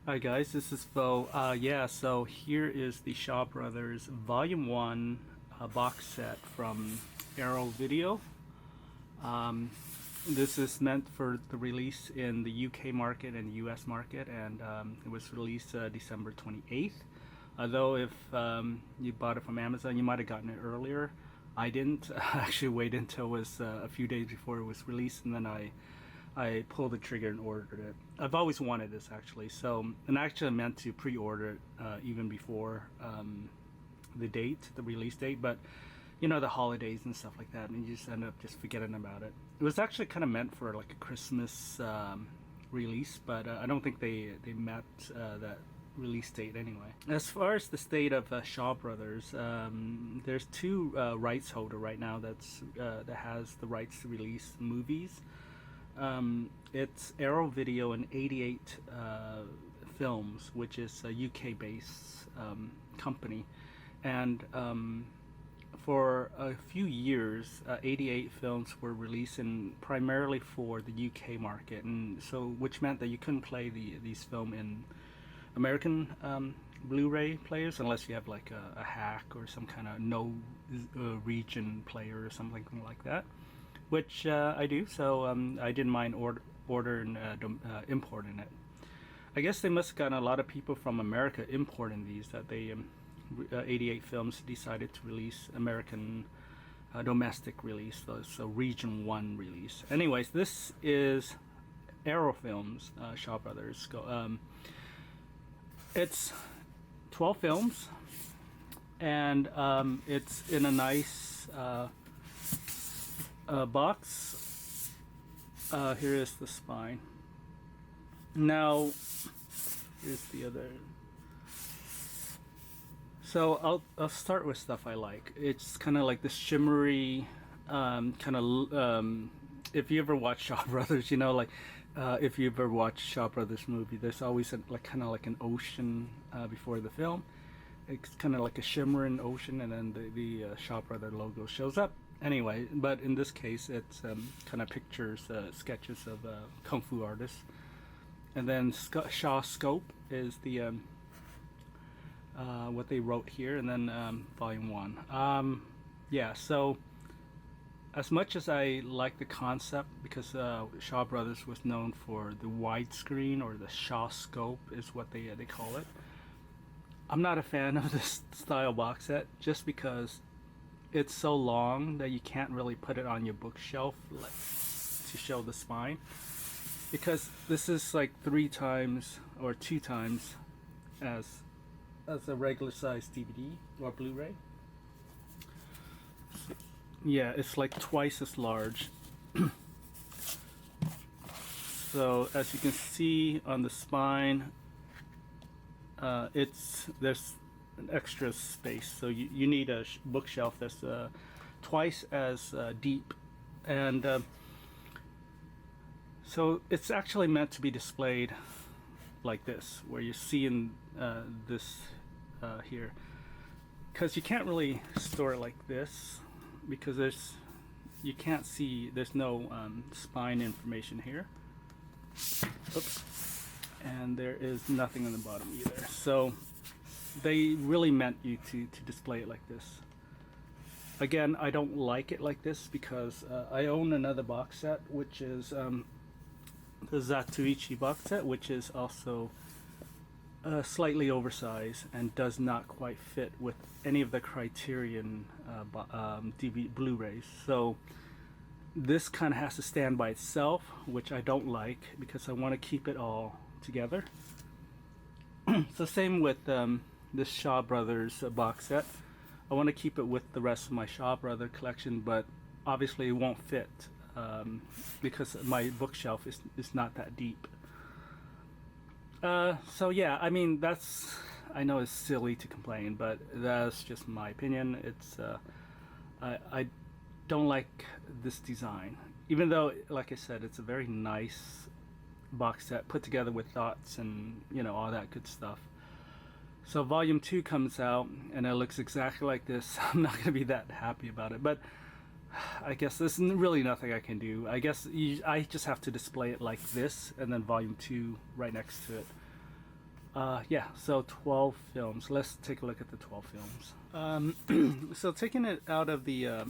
Hi guys, this is Bo. Yeah, so here is the Shaw Brothers Volume 1 box set from Arrow Video. This is meant for the release in the UK market and the US market, and it was released December 28th. Although if you bought it from Amazon, you might have gotten it earlier. I didn't. I actually waited until it was a few days before it was released, and then I pulled the trigger and ordered it. I've always wanted this actually, so, and I actually meant to pre-order it even before the release date, but you know, the holidays and stuff like that, and you just end up just forgetting about it. It was actually kind of meant for like a Christmas release, but I don't think they met that release date anyway. As far as the state of Shaw Brothers, there's two rights holder right now that has the rights to release movies. It's Arrow Video and 88 Films, which is a UK-based company, and for a few years, 88 Films were releasing primarily for the UK market, and so which meant that you couldn't play these films in American Blu-ray players unless you have like a hack or some kind of no region player or something like that, which I do, so I didn't mind ordering importing it. I guess they must have gotten a lot of people from America importing these, that they 88 Films decided to release American domestic release, so region 1 release. Anyways, this is Arrow Films, Shaw Brothers. It's 12 films, and it's in a nice box. Here is the spine. Now, here's the other. So I'll start with stuff I like. It's kind of like the shimmery kind of. If you ever watch Shaw Brothers, you know, like if you ever watch Shaw Brothers movie, there's always like kind of like an ocean before the film. It's kind of like a shimmering ocean, and then the Shaw Brother logo shows up. Anyway, but in this case, it's kind of pictures, sketches of kung fu artists, and then Shawscope is the what they wrote here, and then Volume 1. Yeah, so as much as I like the concept, because Shaw Brothers was known for the widescreen, or the Shawscope is what they call it, I'm not a fan of this style box set, just because it's so long that you can't really put it on your bookshelf to show the spine, because this is like 3 times or 2 times as a regular size DVD or Blu-ray. Yeah, it's like twice as large. So as you can see on the spine, there's an extra space, so you need a bookshelf that's twice as deep, and so it's actually meant to be displayed like this, where you're seeing this here, because you can't really store it like this, because you can't see, there's no spine information here. Oops. And there is nothing on the bottom either, so they really meant you to display it like this. Again, I don't like it like this, because I own another box set, which is the Zatoichi box set, which is also slightly oversized and does not quite fit with any of the Criterion DVD Blu-rays. So this kind of has to stand by itself, which I don't like, because I want to keep it all together. So same with this Shaw Brothers box set. I want to keep it with the rest of my Shaw Brother collection, but obviously it won't fit because my bookshelf is not that deep. So yeah, I mean, I know it's silly to complain, but that's just my opinion. It's I don't like this design, even though, like I said, it's a very nice box set put together with thoughts and, you know, all that good stuff. So Volume 2 comes out, and it looks exactly like this. I'm not going to be that happy about it, but I guess there's really nothing I can do. I guess I just have to display it like this, and then Volume 2 right next to it. Yeah, so 12 films. Let's take a look at the 12 films. So taking it out of the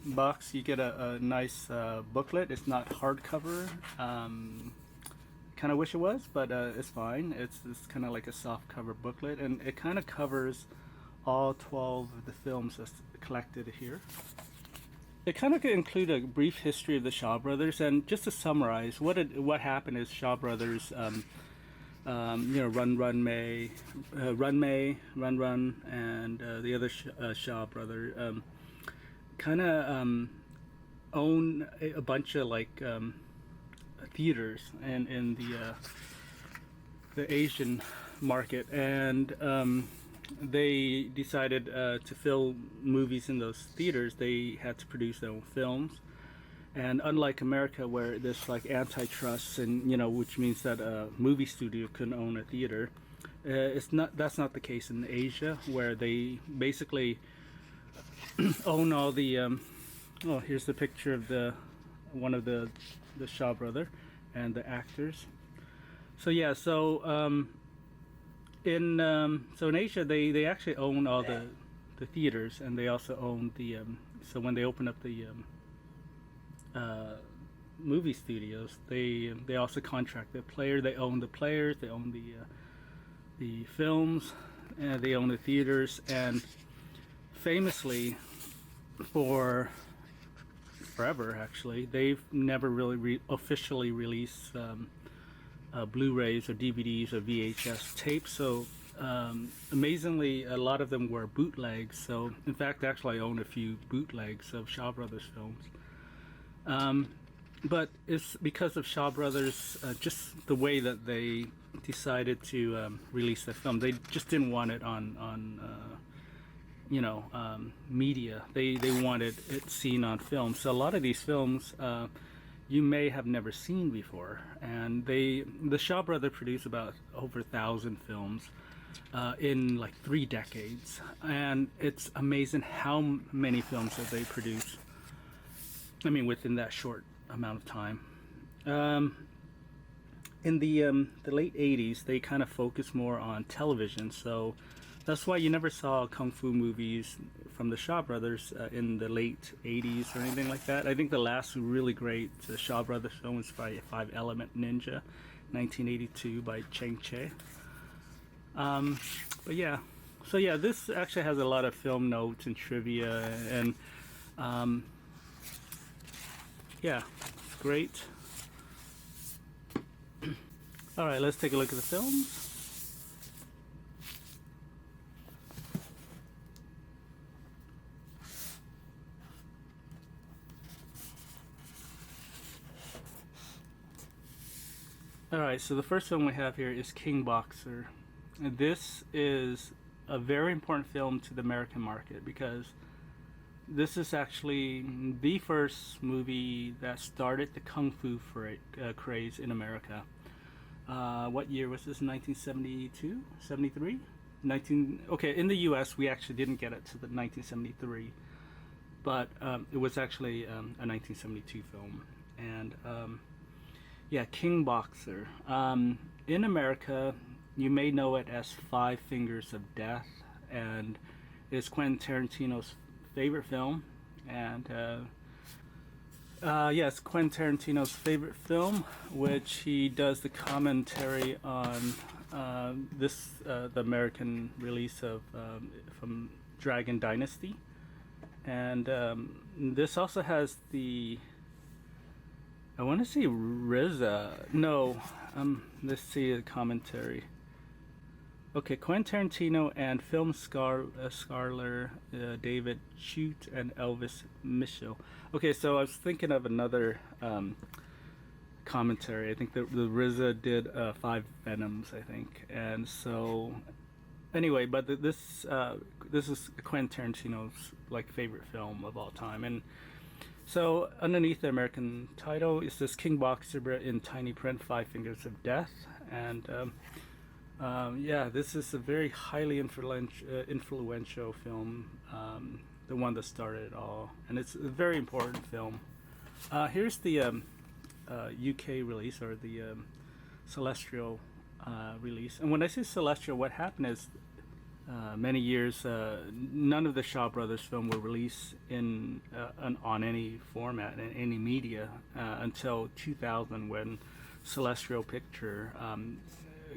box, you get a nice booklet. It's not hardcover. Kind of wish it was, but it's fine. It's kind of like a soft cover booklet, and it kind of covers all 12 of the films that's collected here. They kind of include a brief history of the Shaw Brothers, and just to summarize, what happened is Shaw Brothers, Run Run May, Run Run, and the other Shaw brother kind of own a bunch of like theaters in the Asian market, and they decided to film movies in those theaters. They had to produce their own films, and unlike America, where there's like antitrust, and which means that a movie studio couldn't own a theater, that's not the case in Asia, where they basically own all the. Oh, here's the picture of one of the Shaw brother and the actors. So yeah, in Asia they actually own all the theaters, and they also own the so when they open up the movie studios, they also contract the player. They own the players, they own the films, and they own the theaters. And famously, for forever actually, they've never really officially released Blu-rays or DVDs or VHS tapes. So amazingly, a lot of them were bootlegs. So in fact, actually, I own a few bootlegs of Shaw Brothers films. But it's because of Shaw Brothers, just the way that they decided to release the film. They just didn't want it on media. They wanted it seen on film. So a lot of these films you may have never seen before. And the Shaw Brothers produced about over 1,000 films in like 3 decades. And it's amazing how many films that they produce. I mean, within that short amount of time. In the late 80s, they kind of focused more on television, so that's why you never saw kung fu movies from the Shaw Brothers in the late 80s or anything like that. I think the last really great Shaw Brothers film was Five Element Ninja, 1982 by Cheng Che. But yeah, so yeah, this actually has a lot of film notes and trivia, and yeah, it's great. All right, let's take a look at the films. All right, so the first film we have here is King Boxer. And this is a very important film to the American market because this is actually the first movie that started the kung fu craze in America. What year was this? 1972? 73? Okay, in the US we actually didn't get it to the 1973, but it was actually a 1972 film. And yeah, King Boxer. In America, you may know it as Five Fingers of Death, and it's Quentin Tarantino's favorite film. And yes, Quentin Tarantino's favorite film, which he does the commentary on the American release of from Dragon Dynasty. And this also has I want to say RZA. No, let's see the commentary. Okay, Quentin Tarantino and film scholar David Chute and Elvis Mitchell. Okay, so I was thinking of another commentary. I think the RZA did 5 Venoms, I think. And so, anyway, but this is Quentin Tarantino's like favorite film of all time. And so underneath the American title is this King Boxer in tiny print, Five Fingers of Death. And yeah, this is a very highly influential film, the one that started it all, and it's a very important film. Here's the UK release, or the Celestial release. And when I say celestial, what happened is many years none of the Shaw Brothers film were released on any format in any media until 2000, when Celestial Picture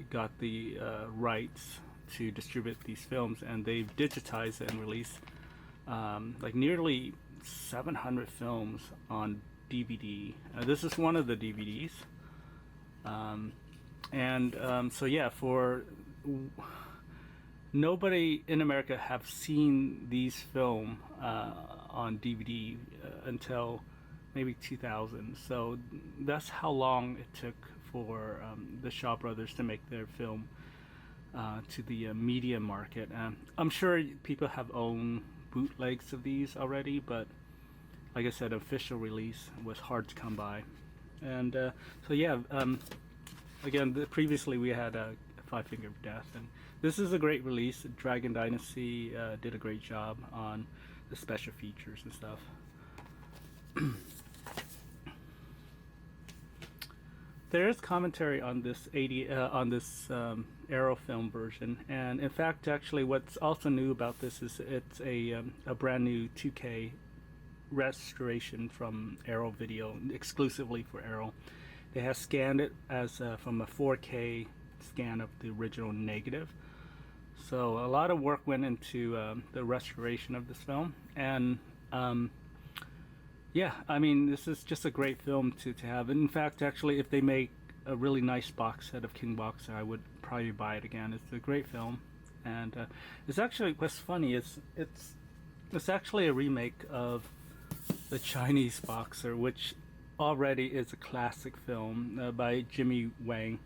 got the rights to distribute these films, and they've digitized and released like nearly 700 films on DVD. This is one of the DVDs. So yeah, for nobody in America have seen these film on DVD until maybe 2000. So that's how long it took for the Shaw Brothers to make their film to the media market. I'm sure people have owned bootlegs of these already, but like I said, official release was hard to come by. And so yeah, again, previously we had Five Finger Death, and this is a great release. Dragon Dynasty did a great job on the special features and stuff. There is commentary on this Arrow film version, and in fact, actually, what's also new about this is it's a brand new 2K restoration from Arrow Video, exclusively for Arrow. They have scanned it as from a 4K scan of the original negative. So a lot of work went into the restoration of this film, and yeah, I mean, this is just a great film to have. In fact, actually, if they make a really nice box set of King Boxer, I would probably buy it again. It's a great film, and it's actually, what's funny is it's actually a remake of the Chinese Boxer, which already is a classic film by Jimmy Wang.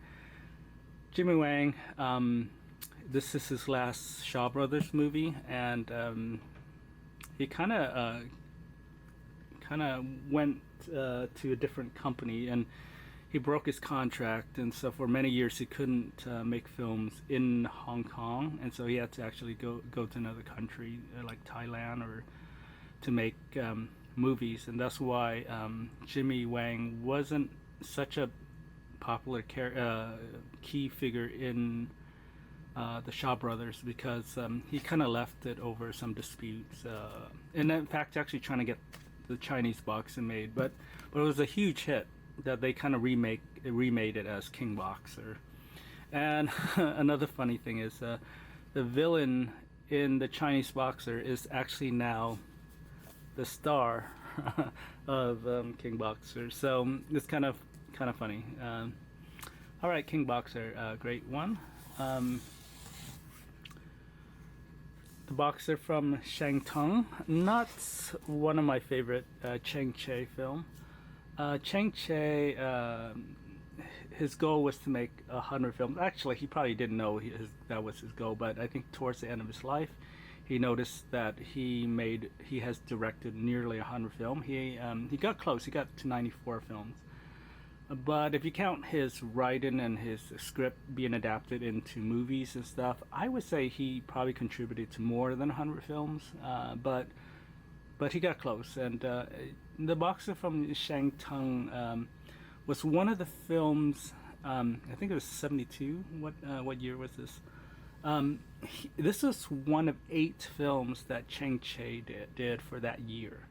Jimmy Wang, this is his last Shaw Brothers movie, and he kind of went to a different company, and he broke his contract, and so for many years he couldn't make films in Hong Kong, and so he had to actually go to another country like Thailand or to make movies, and that's why Jimmy Wang wasn't such a popular key figure in the Shaw Brothers, because he kind of left it over some disputes, and in fact actually trying to get the Chinese Boxer made, but it was a huge hit that they kind of remade it as King Boxer. And another funny thing is the villain in the Chinese Boxer is actually now the star of King Boxer, so it's kind of funny. All right, King Boxer, great one. The Boxer from Shantung, not one of my favorite Cheng Che film. Cheng Che, his goal was to make 100 films. Actually, he probably didn't know that was his goal, but I think towards the end of his life, he noticed that he has directed nearly 100 films. He got close. He got to 94 films. But if you count his writing and his script being adapted into movies and stuff, I would say he probably contributed to more than 100 films. But he got close. And The Boxer from Shantung was one of the films. I think it was 72. What year was this? This was one of 8 films that Cheng Che did for that year.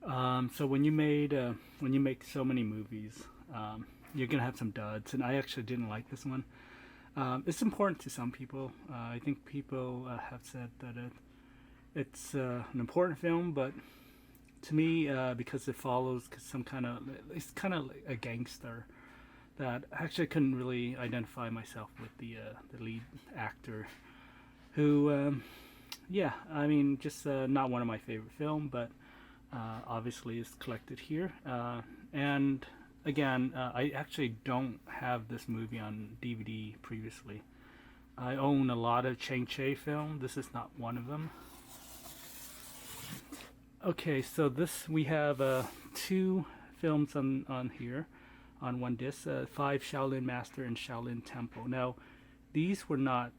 So when you make so many movies, you're gonna have some duds, and I actually didn't like this one. It's important to some people. I think people have said that it's an important film, but to me, because it follows it's kind of like a gangster, that I actually couldn't really identify myself with the lead actor, who, yeah, I mean, just not one of my favorite film, but obviously is collected here. And again, I actually don't have this movie on DVD previously. I own a lot of Cheng Che film. This is not one of them. Okay, so we have 2 films on here on one disc, 5 Shaolin Master and Shaolin Temple. Now, these were not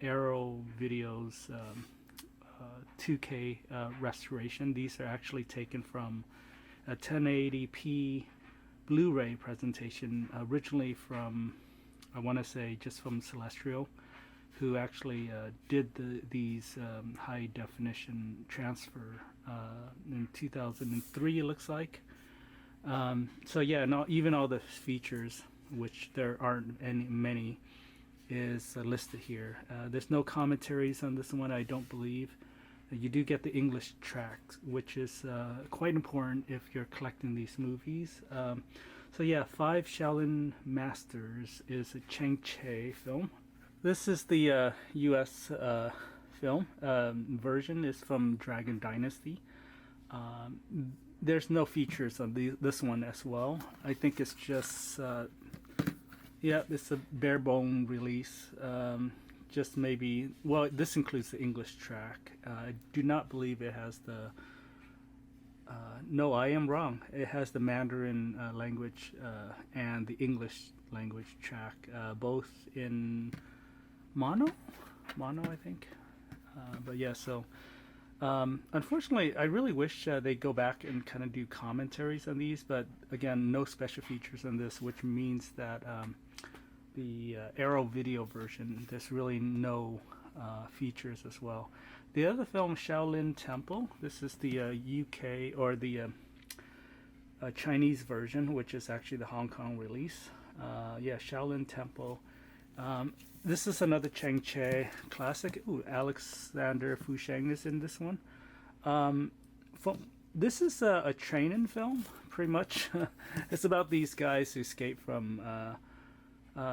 Arrow Video's 2K restoration. These are actually taken from a 1080p Blu-ray presentation, originally from I want to say just from Celestial, who actually did these high definition transfer in 2003, it looks like. So yeah, and even all the features, which there aren't many, is listed here. There's no commentaries on this one, I don't believe. You do get the English tracks, which is quite important if you're collecting these movies. So yeah, Five Shaolin Masters is a Cheng Che film. This is the U.S. Film version. Is from Dragon Dynasty. There's no features on this one as well. I think it's just yeah, it's a bare bone release. Just maybe, well, this includes the English track. I do not believe it has the no, I am wrong. It has the Mandarin language and the English language track, both in mono, I think. But yeah, so unfortunately, I really wish they go back and kind of do commentaries on these. But again, no special features on this, which means that the Arrow video version, there's really no features as well. The other film, Shaolin Temple, this is the UK or the Chinese version, which is actually the Hong Kong release. Yeah, Shaolin Temple. This is another Cheng Che classic. Ooh, Alexander Fusheng is in this one. This is a training film, pretty much. It's about these guys who escape from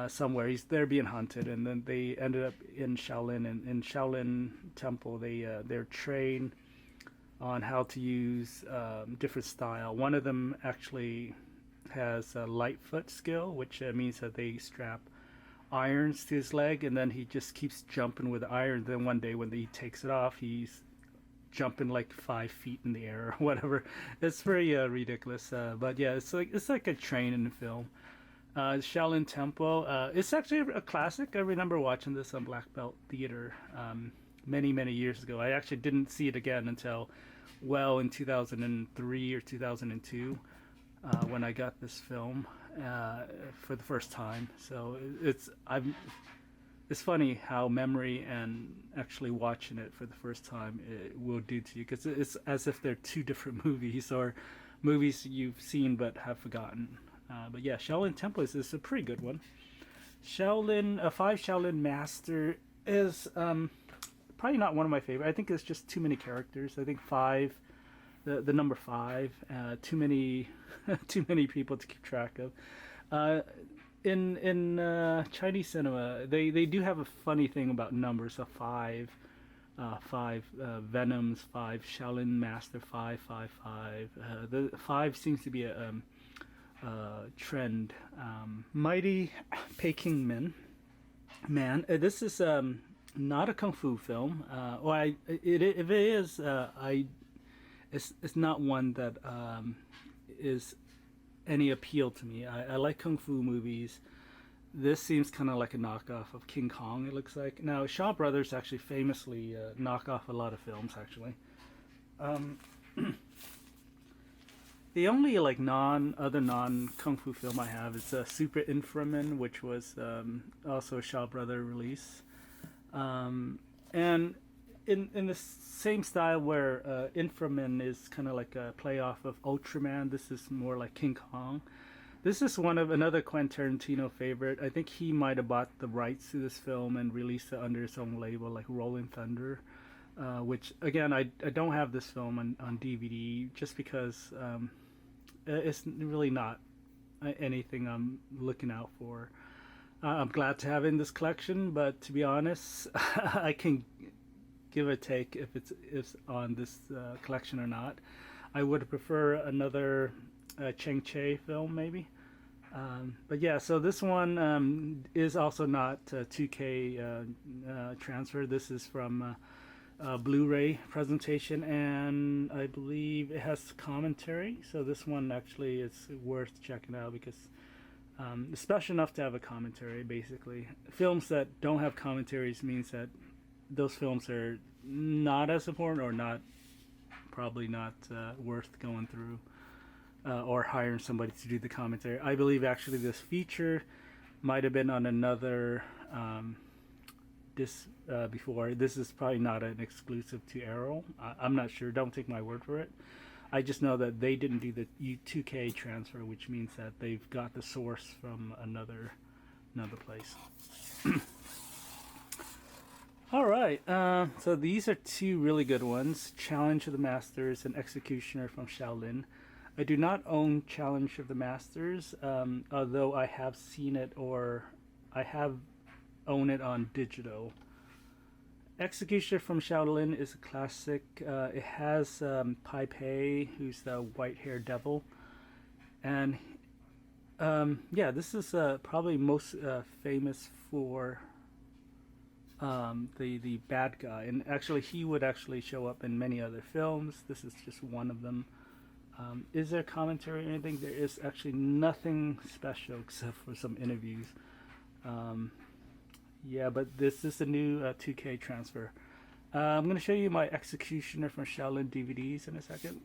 somewhere. They're being hunted, and then they ended up in Shaolin. And in Shaolin Temple, they're trained on how to use different style. One of them actually has a light foot skill, which means that they strap irons to his leg, and then he just keeps jumping with the iron. Then one day when he takes it off, he's jumping like 5 feet in the air or whatever. It's very ridiculous, but yeah, it's like a training film. Shaolin Temple, it's actually a classic. I remember watching this on Black Belt Theater many years ago. I actually didn't see it again until well in 2003 or 2002 when I got this film for the first time. So it's funny how memory and actually watching it for the first time it will do to you, because it's as if they're two different movies or movies you've seen but have forgotten. But yeah, Shaolin Temple is a pretty good one. Five Shaolin Master is probably not one of my favorite. I think it's just too many characters. I think five, the number five, too many too many people to keep track of. In Chinese cinema, they do have a funny thing about numbers of five. Venoms, five Shaolin Master, five. The five seems to be a trend. Mighty Peking Man. This is not a kung fu film. If it is, it's not one that is any appeal to me. I like kung fu movies. This seems kind of like a knockoff of King Kong, it looks like. Now, Shaw Brothers actually famously knock off a lot of films, actually. The only like non kung fu film I have is Super Inframan, which was also a Shaw Brother release, and in the same style where Inframan is kind of like a playoff of Ultraman. This is more like King Kong. This is another Quentin Tarantino favorite. I think he might have bought the rights to this film and released it under his own label, like Rolling Thunder. Which again, I don't have this film on DVD just because. It's really not anything I'm looking out for. I'm glad to have it in this collection, but to be honest, I can give a take if it's on this collection or not. I would prefer another Cheng Che film, maybe. But yeah, so this one is also not 2K transfer. This is from Blu-ray presentation, and I believe it has commentary, so this one actually is worth checking out because it's special enough to have a commentary. Basically, films that don't have commentaries means that those films are not as important or probably not worth going through or hiring somebody to do the commentary. I believe actually this feature Might have been on another disc before. This is probably not an exclusive to Arrow. I'm not sure. Don't take my word for it. I just know that they didn't do the 2K transfer, which means that they've got the source from another place. All right, so these are two really good ones: Challenge of the Masters and Executioner from Shaolin. I do not own Challenge of the Masters, although I have seen it, or I have owned it on digital. Executioner from Shaolin is a classic. It has Pai Pei, who's the white-haired devil, and yeah, this is probably most famous for the bad guy, and actually he would actually show up in many other films. This is just one of them. Is there commentary or anything? There is actually nothing special except for some interviews. Yeah, but this is the new 2K transfer. I'm going to show you my Executioner from Shaolin DVDs in a second.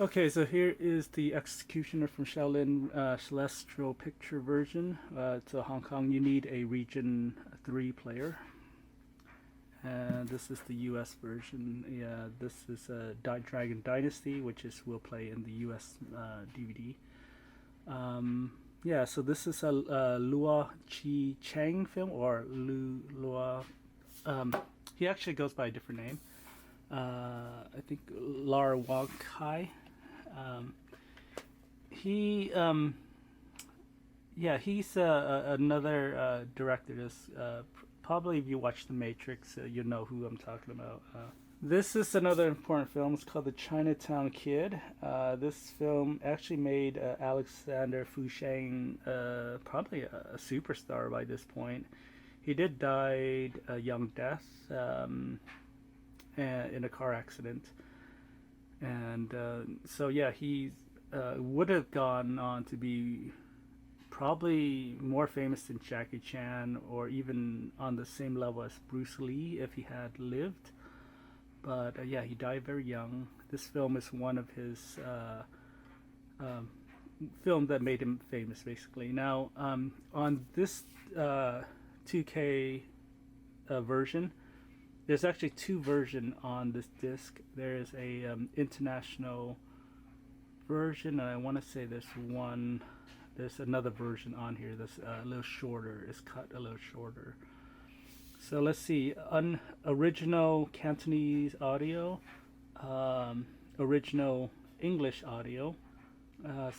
Okay, so here is the Executioner from Shaolin Celestial Picture version. It's a Hong Kong. You need a Region 3 player. And this is the US version. Yeah, this is Dragon Dynasty, which will play in the US DVD. Yeah, so this is a Lua Chi Chang film, or Lua. He actually goes by a different name. I think Lar Wang Kai. Yeah, he's another director. Probably if you watch The Matrix, you know who I'm talking about. This is another important film. It's called The Chinatown Kid. This film actually made Alexander Fusheng probably a superstar by this point. He did die a young death in a car accident. And so yeah, he would have gone on to be probably more famous than Jackie Chan, or even on the same level as Bruce Lee if he had lived. But yeah, he died very young. This film is one of his films that made him famous, basically. Now, on this 2K version, there's actually two versions on this disc. There's a international version, and I want to say there's another version on here that's a little shorter. It's cut a little shorter. So let's see, original Cantonese audio, original English audio.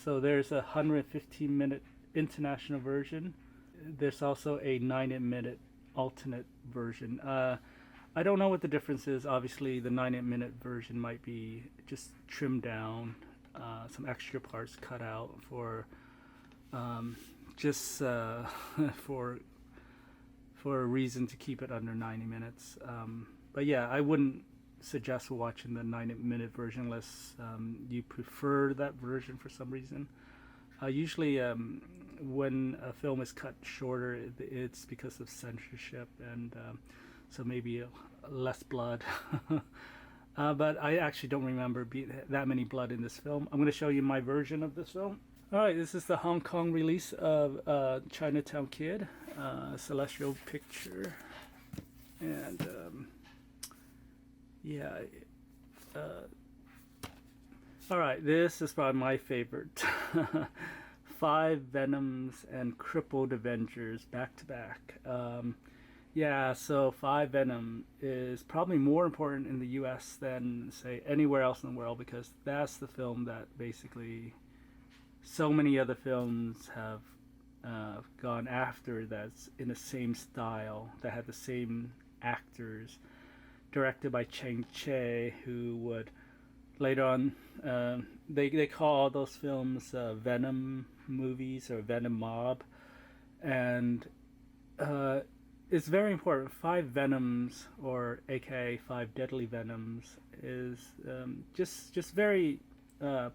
So there's a 115-minute international version. There's also a 90-minute alternate version. I don't know what the difference is. Obviously, the 90-minute version might be just trimmed down, some extra parts cut out for just for a reason to keep it under 90 minutes. But yeah, I wouldn't suggest watching the 90-minute version unless you prefer that version for some reason. Usually when a film is cut shorter, it's because of censorship, and so maybe less blood. But I actually don't remember that many blood in this film. I'm going to show you my version of this film. Alright, this is the Hong Kong release of Chinatown Kid, Celestial Picture, and yeah. Alright, this is probably my favorite. 5 Venoms and Crippled Avengers back to back. Yeah, so 5 Venom is probably more important in the US than, say, anywhere else in the world, because that's the film that basically so many other films have gone after, that's in the same style, that had the same actors, directed by Cheng Che, who would later on, they call those films Venom movies or Venom Mob, and it's very important. 5 Venoms, or aka 5 Deadly Venoms, is just very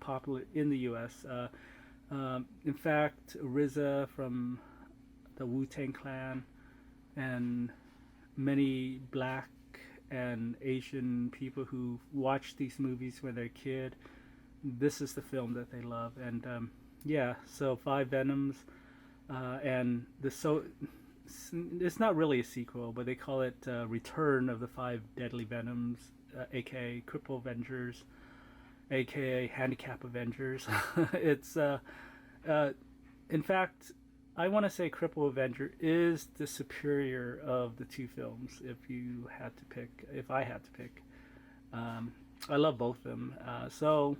popular in the US. In fact, RZA from the Wu-Tang Clan and many black and Asian people who watch these movies when they're a kid, this is the film that they love. And yeah, so 5 Venoms. and it's not really a sequel, but they call it Return of the Five Deadly Venoms, aka Crippled Avengers, aka Handicap Avengers. It's in fact, I want to say Crippled Avenger is the superior of the two films. If I had to pick, I love both of them. So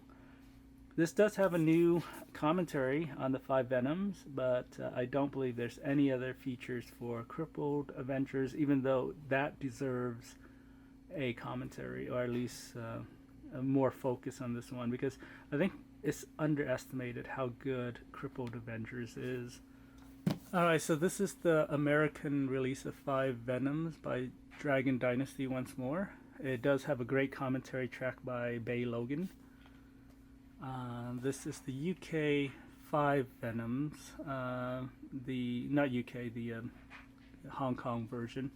this does have a new commentary on the Five Venoms, but I don't believe there's any other features for Crippled Avengers, even though that deserves a commentary, or at least a more focus on this one, because I think it's underestimated how good Crippled Avengers is. Alright, so this is the American release of Five Venoms by Dragon Dynasty once more. It does have a great commentary track by Bay Logan. This is the UK Five Venoms, not UK, the Hong Kong version.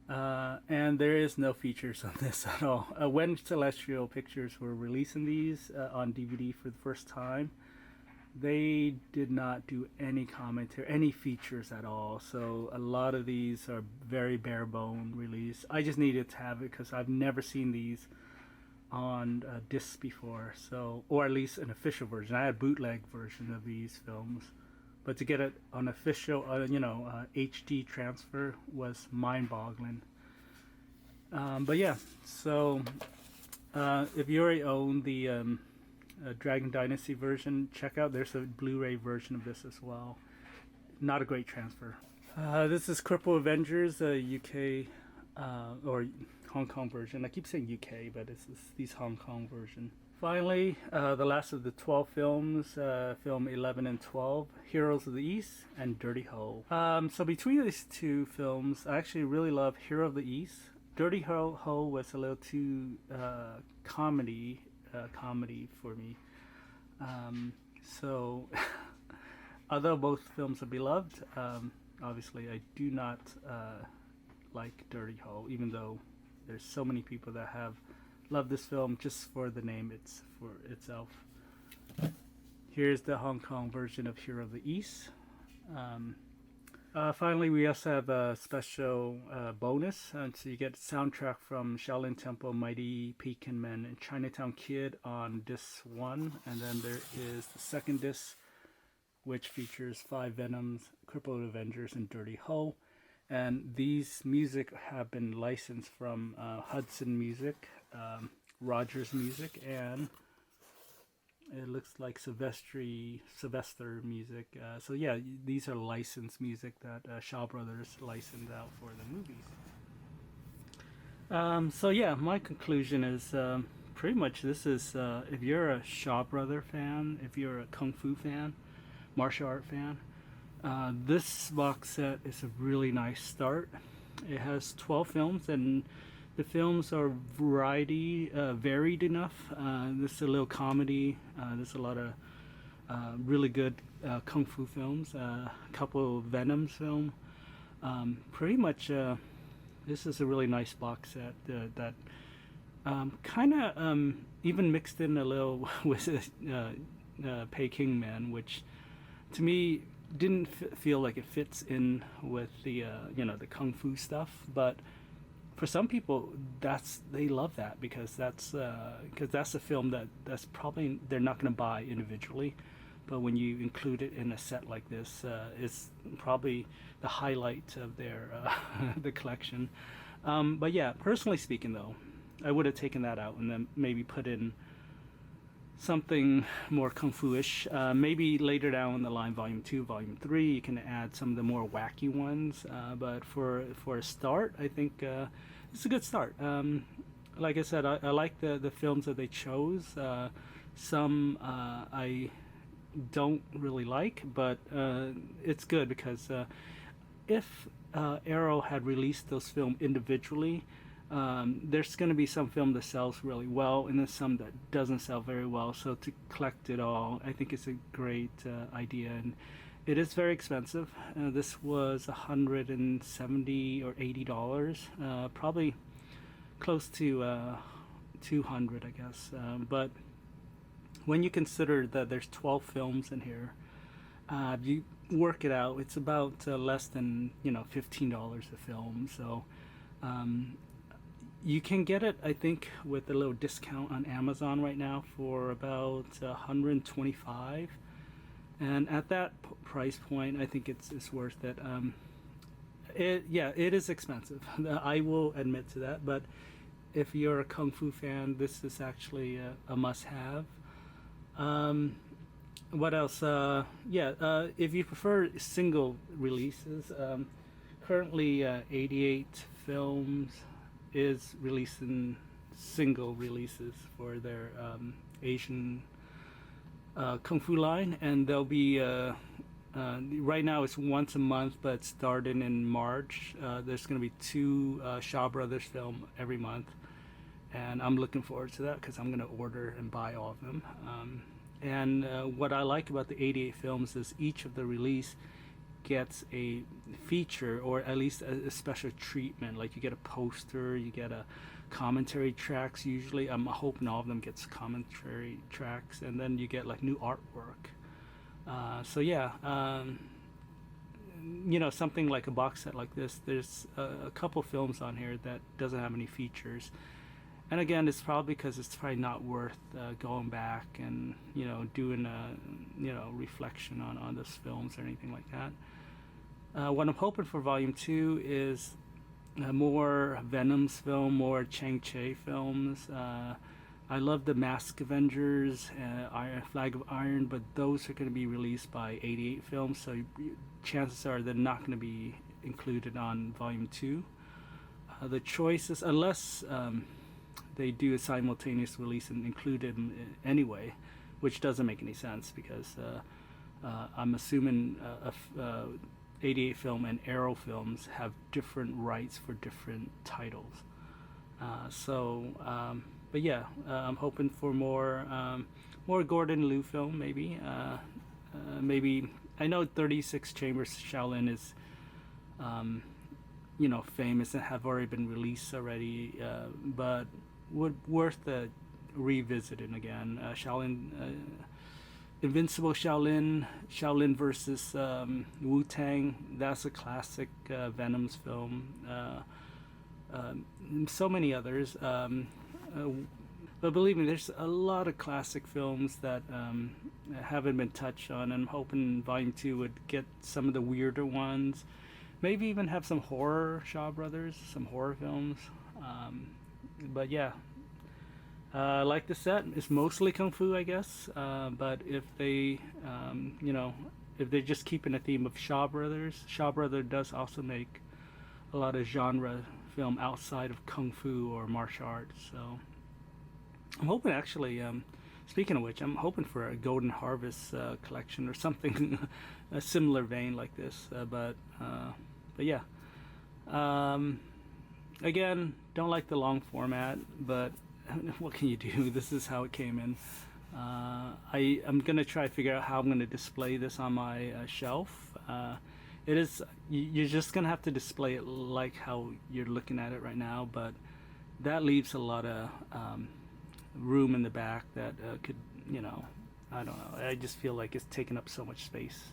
And there is no features on this at all. When Celestial Pictures were releasing these on DVD for the first time, they did not do any commentary, any features at all. So a lot of these are very bare bone release. I just needed to have it because I've never seen these on discs before, so, or at least an official version. I had a bootleg version of these films, but to get it on official, HD transfer was mind-boggling. But yeah, so if you already own the Dragon Dynasty version, check out, there's a Blu-ray version of this as well. Not a great transfer. This is Crippled Avengers, UK or Hong Kong version. I keep saying UK, but it's these Hong Kong version. Finally, the last of the 12 films, film 11 and 12, Heroes of the East and Dirty Ho. So between these two films, I actually really love Hero of the East. Dirty Ho was a little too comedy for me. So although both films are beloved, obviously I do not like Dirty Ho, even though there's so many people that have loved this film just for the name for itself. Here's the Hong Kong version of Hero of the East. Finally, we also have a special bonus. So you get soundtrack from Shaolin Temple, Mighty Peking Man, and Chinatown Kid on disc 1. And then there is the second disc, which features Five Venoms, Crippled Avengers, and Dirty Ho. And these music have been licensed from Hudson Music, Rogers Music, and it looks like Sylvester Music. So yeah, these are licensed music that Shaw Brothers licensed out for the movies. So yeah, my conclusion is pretty much this is, if you're a Shaw Brother fan, if you're a Kung Fu fan, martial art fan, this box set is a really nice start. It has 12 films, and the films are varied enough. There's a little comedy. There's a lot of really good kung fu films. A couple of Venoms film. Pretty much, this is a really nice box set that kind of even mixed in a little with Peking Man, which to me didn't feel like it fits in with the the kung fu stuff, but for some people they love that because that's a film that's probably they're not going to buy individually, but when you include it in a set like this, it's probably the highlight of their the collection. But yeah, personally speaking though, I would have taken that out and then maybe put in something more kung fu-ish. Maybe later down the line, volume 2, volume 3, you can add some of the more wacky ones. But for a start, I think it's a good start. Like I said, I like the films that they chose. Some I don't really like, but it's good because if Arrow had released those films individually, there's going to be some film that sells really well and then some that doesn't sell very well. So to collect it all, I think it's a great idea, and it is very expensive. This was $170 or $80, probably close to 200, I guess. But when you consider that there's 12 films in here, work it out. It's about less than $15 a film. So um, you can get it, I think, with a little discount on Amazon right now for about 125. And at that price point, I think it's worth it. It is expensive. I will admit to that. But if you're a kung fu fan, this is actually a must-have. What else? If you prefer single releases, currently 88 Films is releasing single releases for their Asian kung fu line, and they'll be right now it's once a month, but starting in March, there's going to be two Shaw Brothers film every month, and I'm looking forward to that because I'm going to order and buy all of them. And what I like about the 88 Films is each of the release gets a feature, or at least a special treatment. Like you get a poster, you get a commentary tracks. Usually, I'm hoping all of them gets commentary tracks, and then you get like new artwork. Something like a box set like this. There's a couple films on here that doesn't have any features. And again, it's probably because it's probably not worth going back and doing a reflection on those films or anything like that. What I'm hoping for Volume 2 is more Venoms film, more Chang-Chi films. I love the Mask Avengers, Flag of Iron, but those are going to be released by 88 Films, so chances are they're not going to be included on Volume 2. The choices, unless they do a simultaneous release and include it anyway, which doesn't make any sense because I'm assuming 88 Film and Arrow Films have different rights for different titles. I'm hoping for more Gordon Liu film, maybe. Maybe I know 36 Chambers Shaolin is famous and have already been released already, but worth revisiting again. Shaolin, Invincible Shaolin, Shaolin versus Wu-Tang. That's a classic Venoms film. So many others. But believe me, there's a lot of classic films that haven't been touched on. I'm hoping Volume 2 would get some of the weirder ones. Maybe even have some horror, Shaw Brothers, some horror films. Like the set, it's mostly kung fu, I guess. But if they, if they're just keeping a theme of Shaw Brothers does also make a lot of genre film outside of kung fu or martial arts. So I'm hoping, actually, speaking of which, I'm hoping for a Golden Harvest collection or something a similar vein like this. Again, don't like the long format, but what can you do? This is how it came in. I'm gonna try to figure out how I'm gonna display this on my shelf. You're just gonna have to display it like how you're looking at it right now, but that leaves a lot of room in the back that could, I don't know. I just feel like it's taking up so much space.